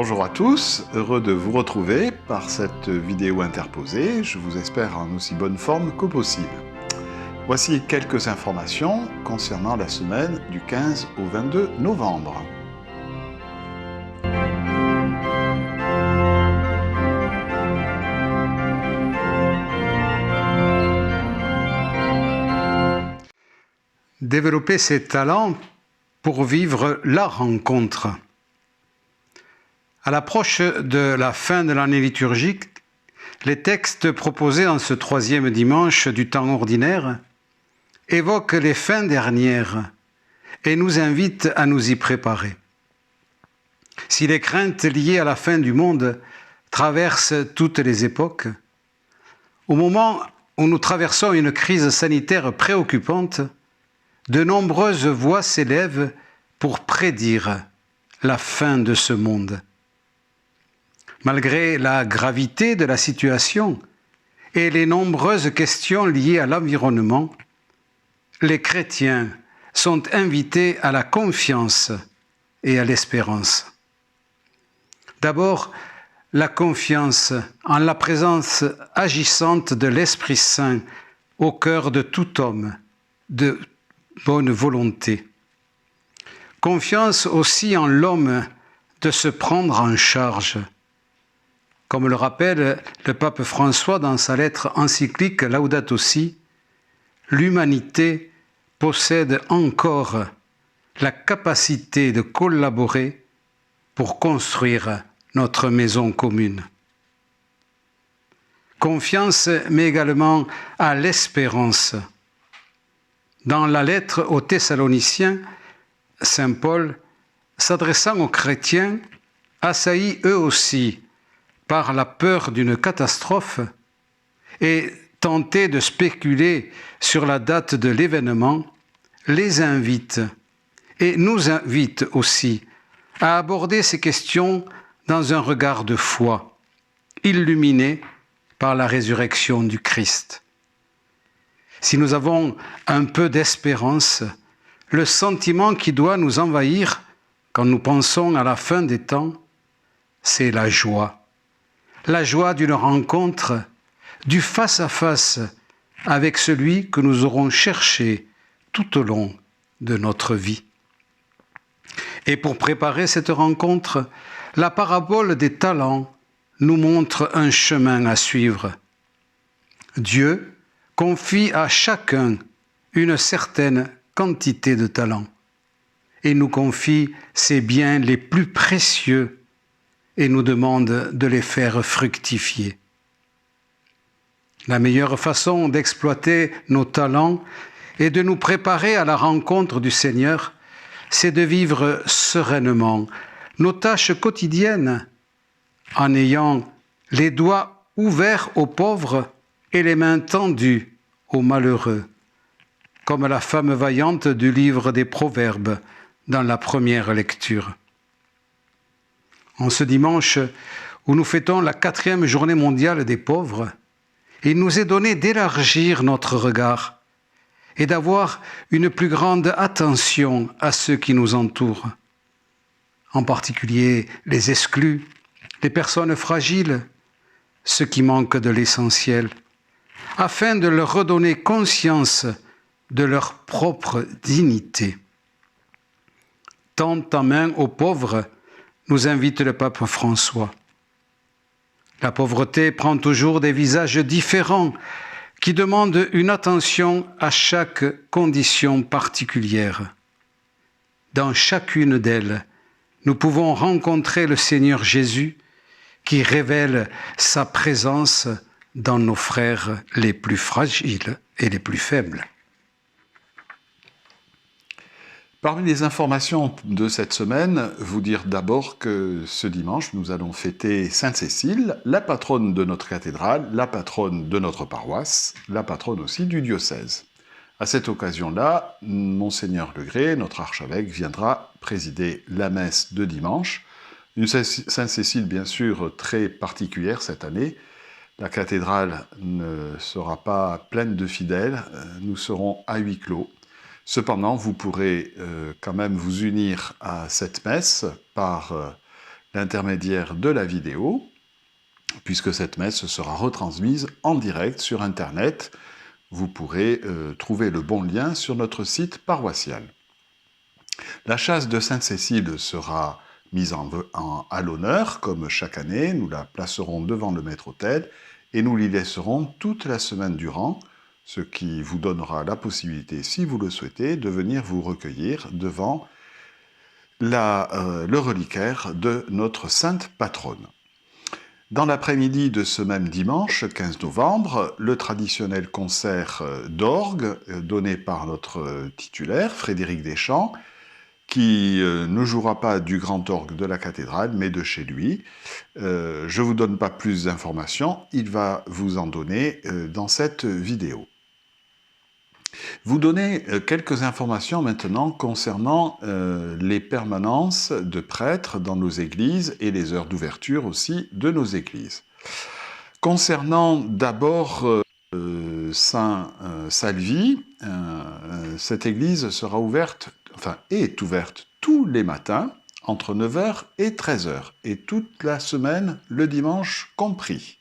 Bonjour à tous, heureux de vous retrouver par cette vidéo interposée, je vous espère en aussi bonne forme que possible. Voici quelques informations concernant la semaine du 15 au 22 novembre. Développer ses talents pour vivre la rencontre. À l'approche de la fin de l'année liturgique, les textes proposés en ce troisième dimanche du temps ordinaire évoquent les fins dernières et nous invitent à nous y préparer. Si les craintes liées à la fin du monde traversent toutes les époques, au moment où nous traversons une crise sanitaire préoccupante, de nombreuses voix s'élèvent pour prédire la fin de ce monde. Malgré la gravité de la situation et les nombreuses questions liées à l'environnement, les chrétiens sont invités à la confiance et à l'espérance. D'abord, la confiance en la présence agissante de l'Esprit Saint au cœur de tout homme, de bonne volonté. Confiance aussi en l'homme de se prendre en charge. Comme le rappelle le pape François dans sa lettre encyclique Laudato Si, l'humanité possède encore la capacité de collaborer pour construire notre maison commune. Confiance, mais également à l'espérance. Dans la lettre aux Thessaloniciens, saint Paul, s'adressant aux chrétiens, assaillis eux aussi par la peur d'une catastrophe et tentés de spéculer sur la date de l'événement, les invite et nous invite aussi à aborder ces questions dans un regard de foi, illuminé par la résurrection du Christ. Si nous avons un peu d'espérance, le sentiment qui doit nous envahir quand nous pensons à la fin des temps, c'est la joie. La joie d'une rencontre, du face-à-face avec celui que nous aurons cherché tout au long de notre vie. Et pour préparer cette rencontre, la parabole des talents nous montre un chemin à suivre. Dieu confie à chacun une certaine quantité de talents et nous confie ses biens les plus précieux et nous demande de les faire fructifier. La meilleure façon d'exploiter nos talents et de nous préparer à la rencontre du Seigneur, c'est de vivre sereinement nos tâches quotidiennes en ayant les doigts ouverts aux pauvres et les mains tendues aux malheureux, comme la femme vaillante du livre des Proverbes dans la première lecture. En ce dimanche où nous fêtons la 4e journée mondiale des pauvres, il nous est donné d'élargir notre regard et d'avoir une plus grande attention à ceux qui nous entourent, en particulier les exclus, les personnes fragiles, ceux qui manquent de l'essentiel, afin de leur redonner conscience de leur propre dignité. Tendre ta main aux pauvres, nous invite le pape François. La pauvreté prend toujours des visages différents qui demandent une attention à chaque condition particulière. Dans chacune d'elles, nous pouvons rencontrer le Seigneur Jésus qui révèle sa présence dans nos frères les plus fragiles et les plus faibles. Parmi les informations de cette semaine, vous dire d'abord que ce dimanche, nous allons fêter Sainte Cécile, la patronne de notre cathédrale, la patronne de notre paroisse, la patronne aussi du diocèse. À cette occasion-là, Monseigneur Legré, notre archevêque, viendra présider la messe de dimanche. Une Sainte Cécile, bien sûr, très particulière cette année. La cathédrale ne sera pas pleine de fidèles, nous serons à huis clos. Cependant, vous pourrez quand même vous unir à cette messe par l'intermédiaire de la vidéo, puisque cette messe sera retransmise en direct sur Internet. Vous pourrez trouver le bon lien sur notre site paroissial. La chasse de Sainte-Cécile sera mise à l'honneur, comme chaque année. Nous la placerons devant le maître-autel et nous l'y laisserons toute la semaine durant, ce qui vous donnera la possibilité, si vous le souhaitez, de venir vous recueillir devant le reliquaire de notre sainte patronne. Dans l'après-midi de ce même dimanche, 15 novembre, le traditionnel concert d'orgue donné par notre titulaire, Frédéric Deschamps, qui ne jouera pas du grand orgue de la cathédrale, mais de chez lui. Je ne vous donne pas plus d'informations, il va vous en donner dans cette vidéo. Vous donner quelques informations maintenant concernant les permanences de prêtres dans nos églises et les heures d'ouverture aussi de nos églises. Concernant d'abord Saint-Salvi, cette église sera ouverte, est ouverte tous les matins entre 9h et 13h, et toute la semaine, le dimanche compris.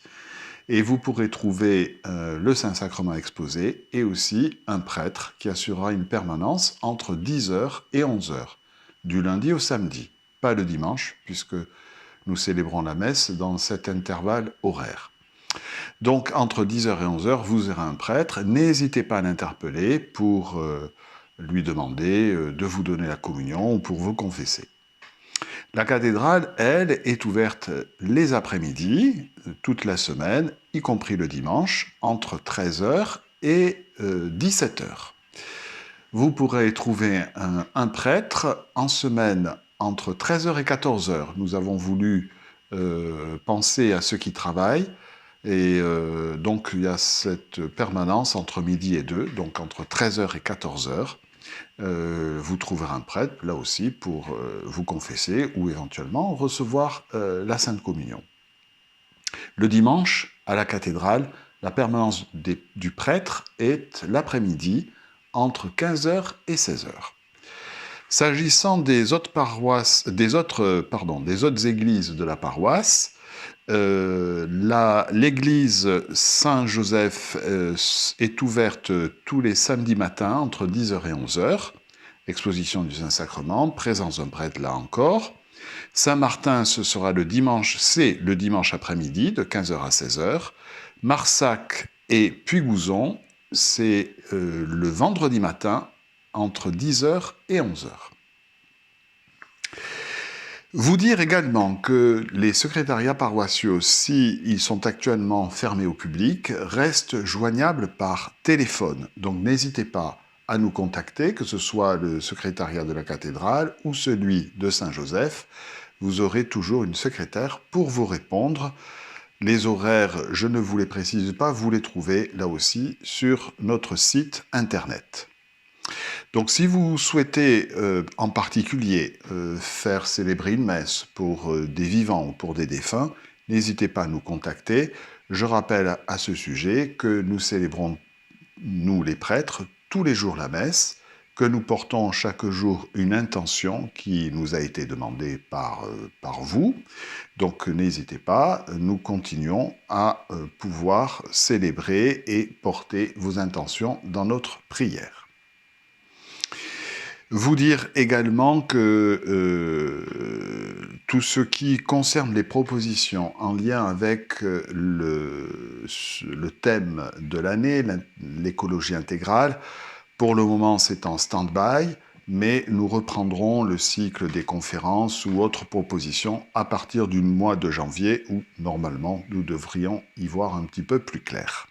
Et vous pourrez trouver le Saint-Sacrement exposé et aussi un prêtre qui assurera une permanence entre 10h et 11h, du lundi au samedi, pas le dimanche, puisque nous célébrons la messe dans cet intervalle horaire. Donc, entre 10h et 11h, vous aurez un prêtre. N'hésitez pas à l'interpeller pour lui demander de vous donner la communion ou pour vous confesser. La cathédrale, elle, est ouverte les après-midi, toute la semaine, y compris le dimanche, entre 13h et 17h. Vous pourrez trouver un prêtre en semaine entre 13h et 14h. Nous avons voulu penser à ceux qui travaillent, et donc il y a cette permanence entre midi et 2, donc entre 13h et 14h. Vous trouverez un prêtre, là aussi, pour vous confesser ou éventuellement recevoir la Sainte Communion. Le dimanche, à la cathédrale, la permanence du prêtre est l'après-midi, entre 15h et 16h. S'agissant des autres églises de la paroisse, l'église Saint-Joseph est ouverte tous les samedis matins entre 10h et 11h. Exposition du Saint-Sacrement, présence d'un prêtre là encore. Saint-Martin, ce sera le dimanche, c'est le dimanche après-midi de 15h à 16h. Marsac et Puy-Gouzon, c'est le vendredi matin entre 10h et 11h. Vous dire également que les secrétariats paroissiaux, s'ils sont actuellement fermés au public, restent joignables par téléphone. Donc n'hésitez pas à nous contacter, que ce soit le secrétariat de la cathédrale ou celui de Saint-Joseph. Vous aurez toujours une secrétaire pour vous répondre. Les horaires, je ne vous les précise pas, vous les trouvez là aussi sur notre site internet. Donc si vous souhaitez en particulier faire célébrer une messe pour des vivants ou pour des défunts, n'hésitez pas à nous contacter. Je rappelle à ce sujet que nous célébrons, nous les prêtres, tous les jours la messe, que nous portons chaque jour une intention qui nous a été demandée par vous. Donc n'hésitez pas, nous continuons à pouvoir célébrer et porter vos intentions dans notre prière. Vous dire également que tout ce qui concerne les propositions en lien avec le thème de l'année, l'écologie intégrale, pour le moment c'est en stand-by, mais nous reprendrons le cycle des conférences ou autres propositions à partir du mois de janvier où normalement nous devrions y voir un petit peu plus clair.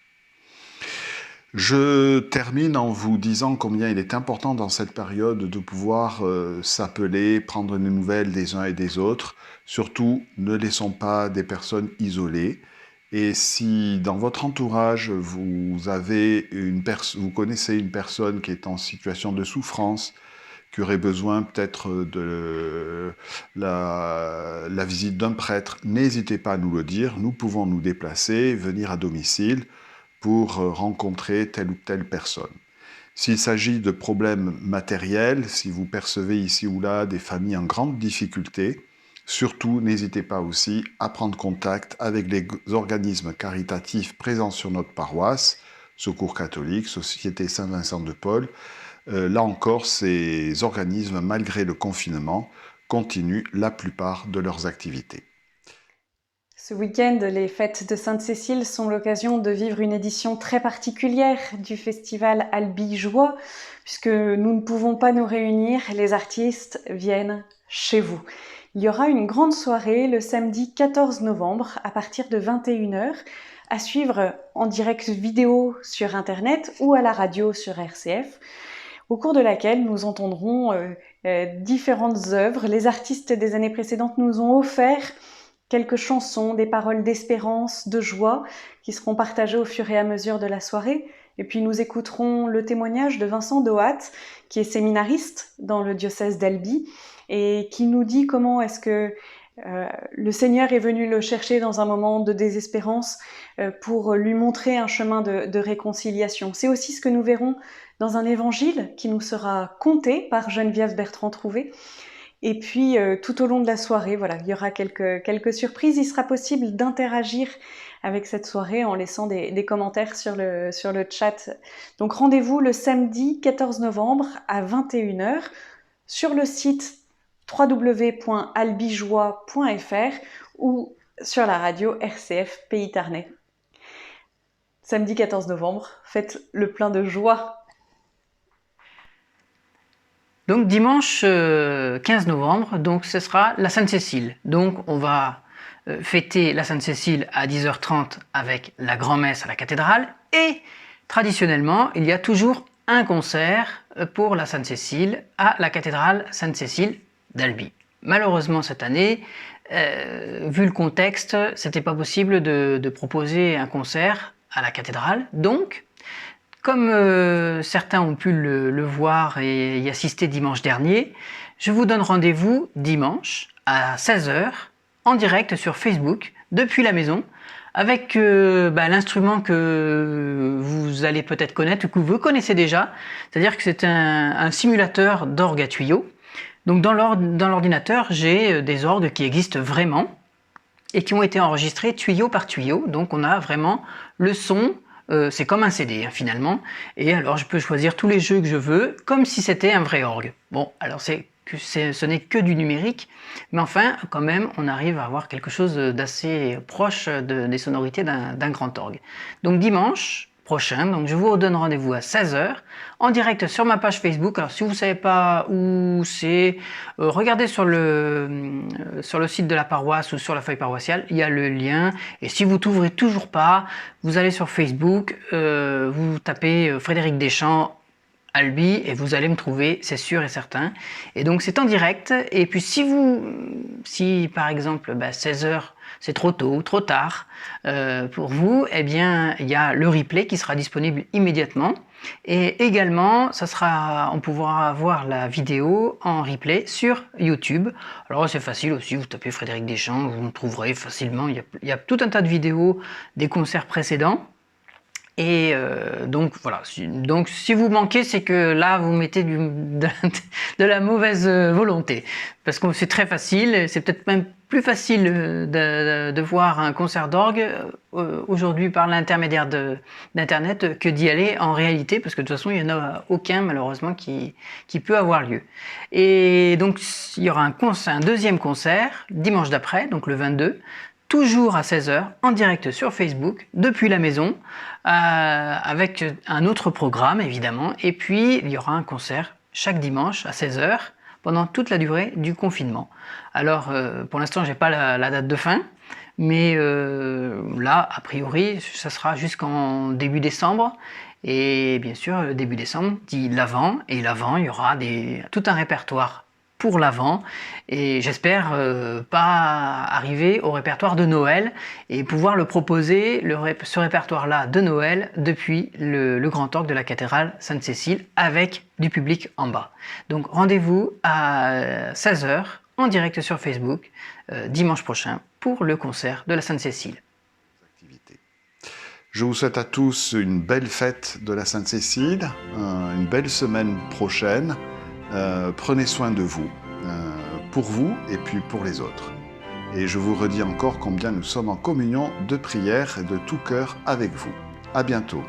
Je termine en vous disant combien il est important dans cette période de pouvoir s'appeler, prendre des nouvelles des uns et des autres. Surtout, ne laissons pas des personnes isolées. Et si dans votre entourage, vous connaissez une personne qui est en situation de souffrance, qui aurait besoin peut-être de la visite d'un prêtre, n'hésitez pas à nous le dire. Nous pouvons nous déplacer, venir à domicile, pour rencontrer telle ou telle personne. S'il s'agit de problèmes matériels, si vous percevez ici ou là des familles en grande difficulté, Surtout, n'hésitez pas aussi à prendre contact avec les organismes caritatifs présents sur notre paroisse, Secours catholique, Société Saint-Vincent de Paul. Là encore, ces organismes, malgré le confinement, continuent la plupart de leurs activités. Ce week-end, les fêtes de Sainte-Cécile sont l'occasion de vivre une édition très particulière du festival Albi Joie, puisque nous ne pouvons pas nous réunir, les artistes viennent chez vous. Il y aura une grande soirée le samedi 14 novembre à partir de 21h, à suivre en direct vidéo sur Internet ou à la radio sur RCF, au cours de laquelle nous entendrons différentes œuvres. Les artistes des années précédentes nous ont offert quelques chansons, des paroles d'espérance, de joie, qui seront partagées au fur et à mesure de la soirée. Et puis nous écouterons le témoignage de Vincent Dohat, qui est séminariste dans le diocèse d'Albi, et qui nous dit comment est-ce que le Seigneur est venu le chercher dans un moment de désespérance pour lui montrer un chemin de réconciliation. C'est aussi ce que nous verrons dans un évangile qui nous sera conté par Geneviève Bertrand-Trouvé. Et puis, tout au long de la soirée, voilà, il y aura quelques surprises. Il sera possible d'interagir avec cette soirée en laissant des commentaires sur le chat. Donc, rendez-vous le samedi 14 novembre à 21h sur le site www.albijoie.fr ou sur la radio RCF Pays Tarnais. Samedi 14 novembre, faites le plein de joie. Donc dimanche 15 novembre, donc ce sera la Sainte-Cécile. Donc on va fêter la Sainte-Cécile à 10h30 avec la grand-messe à la cathédrale. Et traditionnellement, il y a toujours un concert pour la Sainte-Cécile à la cathédrale Sainte-Cécile d'Albi. Malheureusement cette année, vu le contexte, c'était pas possible de proposer un concert à la cathédrale. Donc, comme certains ont pu le voir et y assister dimanche dernier, je vous donne rendez-vous dimanche à 16h en direct sur Facebook depuis la maison avec l'instrument que vous allez peut-être connaître ou que vous connaissez déjà, c'est-à-dire que c'est un simulateur d'orgue à tuyaux. Donc dans l'ordinateur, j'ai des orgues qui existent vraiment et qui ont été enregistrés tuyau par tuyau. Donc on a vraiment le son, c'est comme un CD finalement. Et alors je peux choisir tous les jeux que je veux, comme si c'était un vrai orgue. Bon, alors ce n'est que du numérique, mais enfin quand même on arrive à avoir quelque chose d'assez proche des sonorités d'un grand orgue. Donc dimanche prochain, donc je vous donne rendez-vous à 16h en direct sur ma page Facebook. Alors si vous ne savez pas où c'est, regardez sur le site de la paroisse ou sur la feuille paroissiale, il y a le lien. Et si vous n'ouvrez toujours pas, vous allez sur Facebook, vous tapez Frédéric Deschamps Albi et vous allez me trouver, c'est sûr et certain. Et donc c'est en direct. Et puis si par exemple 16h c'est trop tôt ou trop tard pour vous, eh bien il y a le replay qui sera disponible immédiatement. Et également, on pourra voir la vidéo en replay sur YouTube. Alors c'est facile aussi, vous tapez Frédéric Deschamps, vous me trouverez facilement. Il y a tout un tas de vidéos des concerts précédents. Et donc voilà, donc si vous manquez, c'est que là vous mettez de la mauvaise volonté, parce que c'est très facile, c'est peut-être même plus facile de voir un concert d'orgue aujourd'hui par l'intermédiaire d'internet que d'y aller en réalité, parce que de toute façon il n'y en a aucun malheureusement qui peut avoir lieu. Et donc il y aura un deuxième concert dimanche d'après, donc le 22, toujours à 16h, en direct sur Facebook, depuis la maison, avec un autre programme évidemment, et puis il y aura un concert chaque dimanche à 16h, pendant toute la durée du confinement. Alors pour l'instant j'ai pas la date de fin, mais là a priori ça sera jusqu'en début décembre, et bien sûr début décembre dit l'Avent, et l'Avent il y aura tout un répertoire pour l'Avent, et j'espère pas arriver au répertoire de Noël et pouvoir le proposer, ce répertoire-là de Noël, depuis le grand orgue de la cathédrale Sainte-Cécile avec du public en bas. Donc rendez-vous à 16h en direct sur Facebook dimanche prochain pour le concert de la Sainte-Cécile. Je vous souhaite à tous une belle fête de la Sainte-Cécile, une belle semaine prochaine. Prenez soin de vous, pour vous et puis pour les autres. Et je vous redis encore combien nous sommes en communion de prière et de tout cœur avec vous. À bientôt.